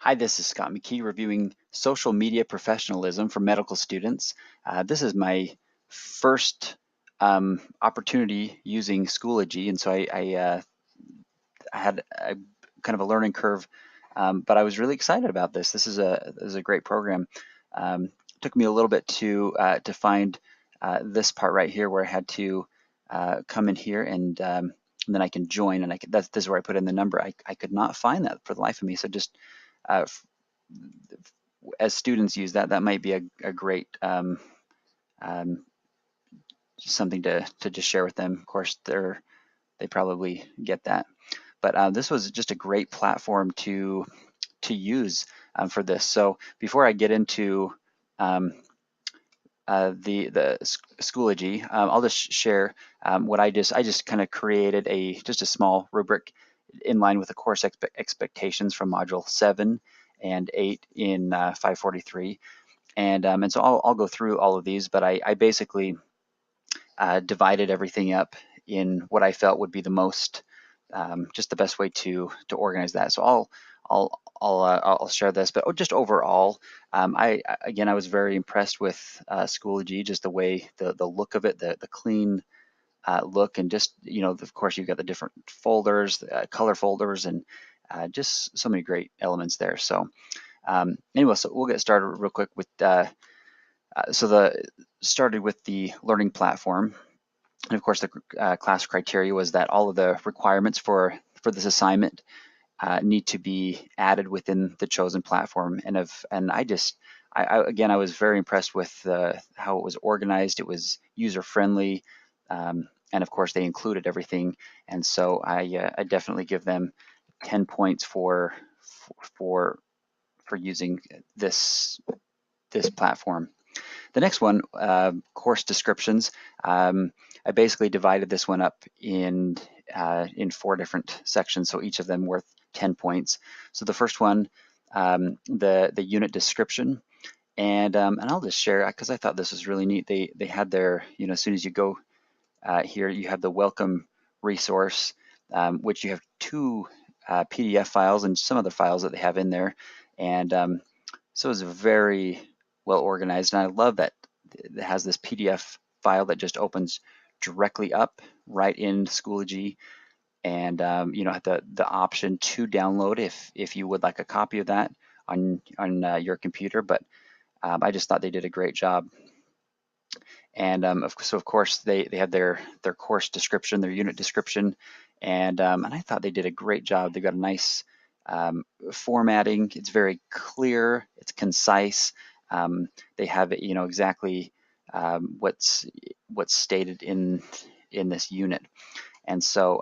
Hi, this is Scott McKee reviewing social media professionalism for medical students. This is my first opportunity using Schoology, and so I had kind of a learning curve, but I was really excited about this. This is a great program. Took me a little bit to find this part right here where I had to come in here and then I can join, and this is where I put in the number. I could not find that for the life of me, so just uh, as students use that, that might be a great um, something to just share with them. Of course, they probably get that, but this was just a great platform to use for this. So before I get into the Schoology, I'll just share what I just kind of created just a small rubric in line with the course expectations from Module 7 and 8 in 543. And so I'll go through all of these, but I basically divided everything up in what I felt would be the most, just the best way to organize that. So I'll share this, but just overall, I was very impressed with Schoology, just the way the look of it, the clean look, and just of course you've got the different folders, color folders, and just so many great elements there. So anyway, so we'll get started real quick with started with the learning platform. And of course, the class criteria was that all of the requirements for this assignment need to be added within the chosen platform. And I was very impressed with how it was organized. It was user friendly, and of course they included everything. And so I definitely give them 10 points for using this platform. The next one, course descriptions. I basically divided this one up in 4 different sections, so each of them worth 10 points. So the first one, the unit description, and I'll just share because I thought this was really neat. They had their, as soon as you go here, you have the welcome resource, which you have 2 PDF files and some other files that they have in there, and so it's very well organized, and I love that it has this PDF file that just opens directly up right in Schoology, and have the option to download if you would like a copy of that on your computer. But I just thought they did a great job. And so of course they have their course description, their unit description, and I thought they did a great job. They've got a nice formatting. It's very clear. It's concise. They have it, exactly what's stated in this unit. And so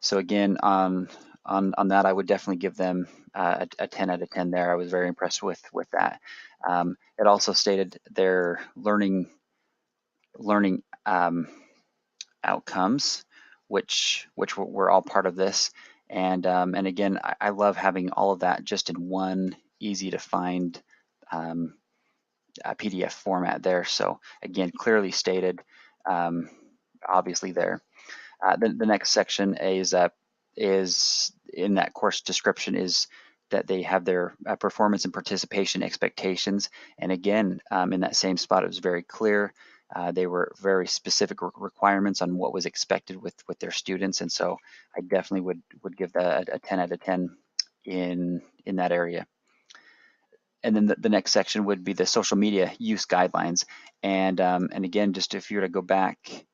so again, on that, I would definitely give them a 10 out of 10 there. I was very impressed with that. It also stated their learning outcomes, which were all part of this. And again, I love having all of that just in one easy to find PDF format there. So again, clearly stated, obviously there. The next section is in that course description is that they have their performance and participation expectations. And again, in that same spot, it was very clear. They were very specific requirements on what was expected with their students. And so I definitely would give that a 10 out of 10 in that area. And then the next section would be the social media use guidelines. And again, just if you were to go back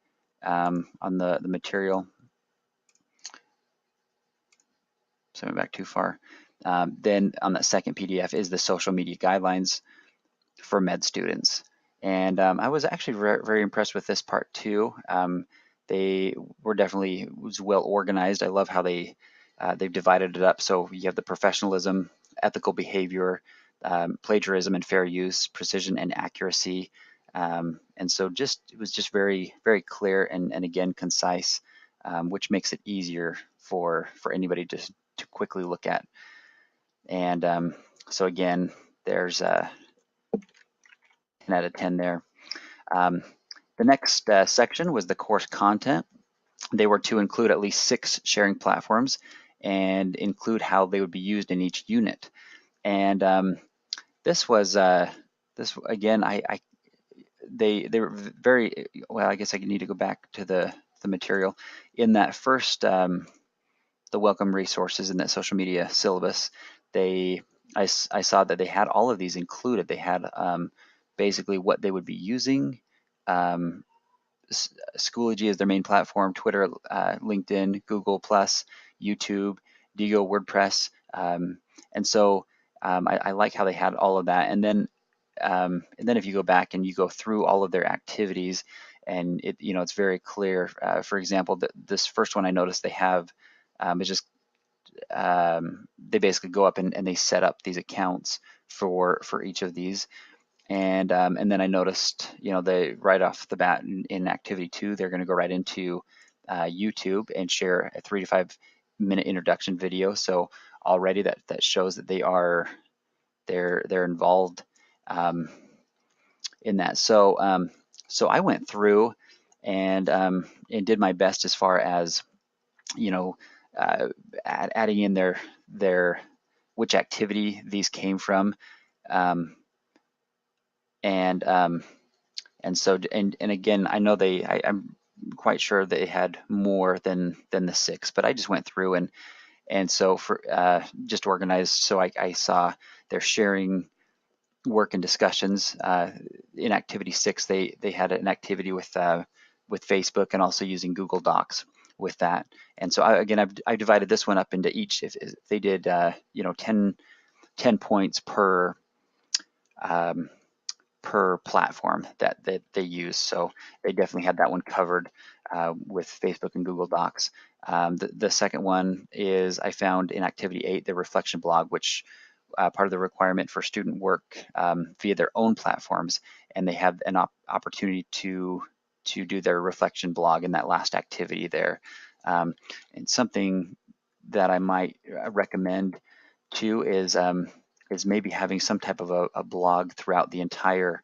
on the material, so back too far, then on that second PDF is the social media guidelines for med students. And I was actually very impressed with this part too. They were definitely was well organized. I love how they've divided it up. So you have the professionalism, ethical behavior, plagiarism and fair use, precision and accuracy. And so it was just very, very clear and again concise, which makes it easier for anybody to quickly look at. And so again, there's 10 out of 10 there. The next section was the course content. They were to include at least 6 sharing platforms, and include how they would be used in each unit. And this was this again. They were very well. I guess I need to go back to the material in that first the welcome resources in that social media syllabus. I saw that they had all of these included. They had basically what they would be using. Schoology is their main platform, Twitter, LinkedIn, Google+, YouTube, Digo, WordPress. And so I like how they had all of that. And then if you go back and you go through all of their activities, and it's very clear. For example, this first one I noticed they have is just they basically go up and they set up these accounts for each of these. And then I noticed, they right off the bat in activity 2, they're going to go right into YouTube and share a 3 to 5 minute introduction video. So already that shows that they're involved in that. So so I went through and did my best as far as adding in their which activity these came from. And so again, I know I'm quite sure they had more than the 6, but I just went through and so for just organized. So I saw they're sharing work and discussions. In activity 6, they had an activity with Facebook and also using Google Docs with that. And so I divided this one up into each. If they did 10 points per platform that they use. So they definitely had that one covered with Facebook and Google Docs. The second one is I found in activity 8, the reflection blog, which part of the requirement for student work via their own platforms, and they have an opportunity to do their reflection blog in that last activity there. And something that I might recommend too is maybe having some type of a blog throughout the entire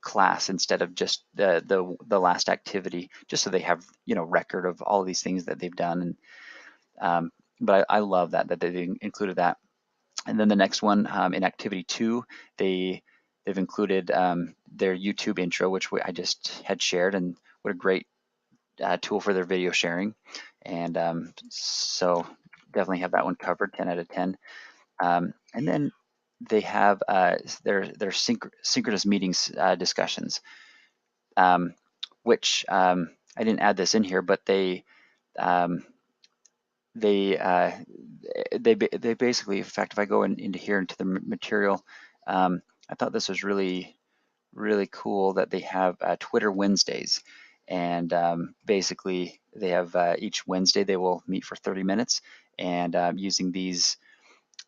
class instead of just the last activity, just so they have record of all of these things that they've done. And but I love that they included that. And then the next one in activity 2, they've included their YouTube intro, which I just had shared, and what a great tool for their video sharing. And so definitely have that one covered, 10 out of 10. And then they have their synchronous meetings discussions, which I didn't add this in here, but they basically, in fact, if I go into here into the material, I thought this was really cool that they have Twitter Wednesdays. And basically they have each Wednesday they will meet for 30 minutes and using these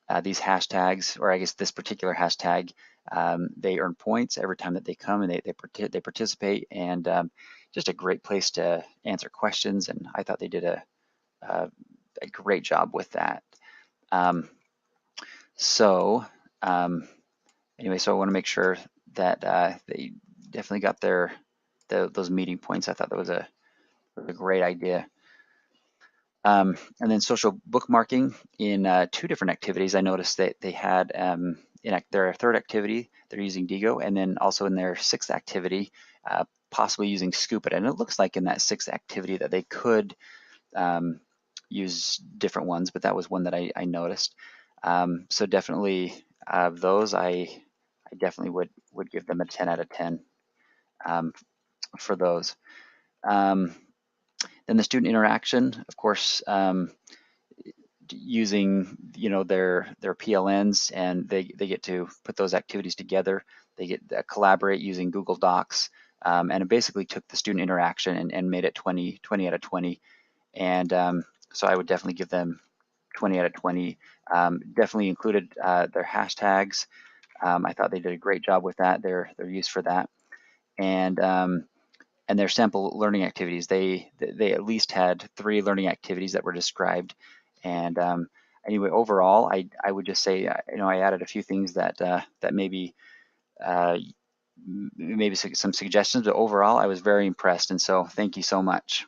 hashtags, or I guess this particular hashtag, they earn points every time that they come and they participate, and just a great place to answer questions. And I thought they did a great job with that. So anyway, so I want to make sure that they definitely got those meeting points. I thought that was a great idea. And then social bookmarking in 2 different activities. I noticed that they had in their 3rd activity, they're using Digo, and then also in their 6th activity, possibly using Scoop It. And it looks like in that 6th activity that they could use different ones, but that was one that I noticed. So definitely those, I definitely would give them a 10 out of 10 for those. Then the student interaction, of course, using their PLNs, and they get to put those activities together. They get to collaborate using Google Docs, and it basically took the student interaction and made it 20 out of 20. And so I would definitely give them 20 out of 20. Definitely included their hashtags. I thought they did a great job with that. They're used for that. And their sample learning activities, they at least had 3 learning activities that were described. And anyway, overall, I would just say, I added a few things that maybe maybe some suggestions, but overall I was very impressed, and so thank you so much.